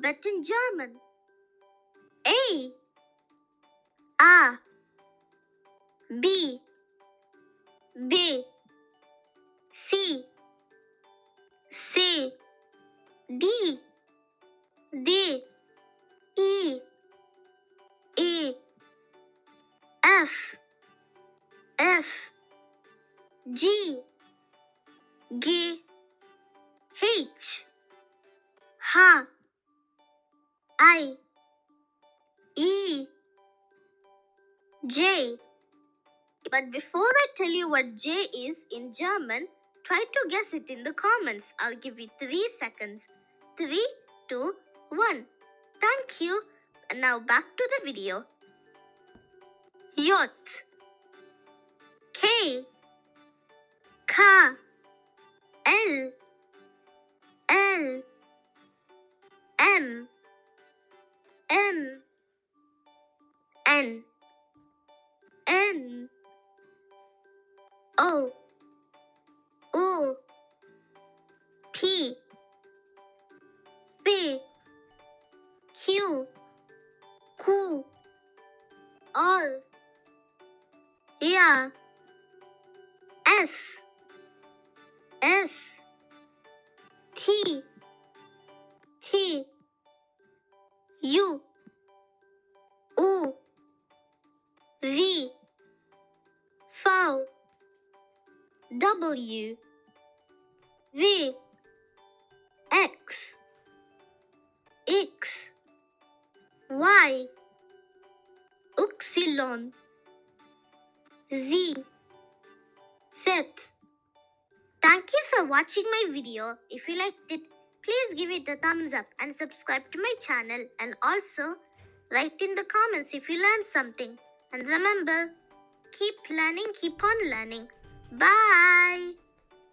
alphabet in German. A, B, C, D, E, F, G, H, I, E, J. But before I tell you what J is in German, try to guess it in the comments. I'll give you 3 seconds. 3, 2, 1. Thank you. And now back to the video. Yacht. K, L, M, N, O, P, Q, R, S, T, U, V, W, X, Y, Upsilon, Z. Thank you for watching my video. If you liked it, please give it a thumbs up and subscribe to my channel, and also write in the comments if you learned something. And remember, keep learning, keep on learning. Bye!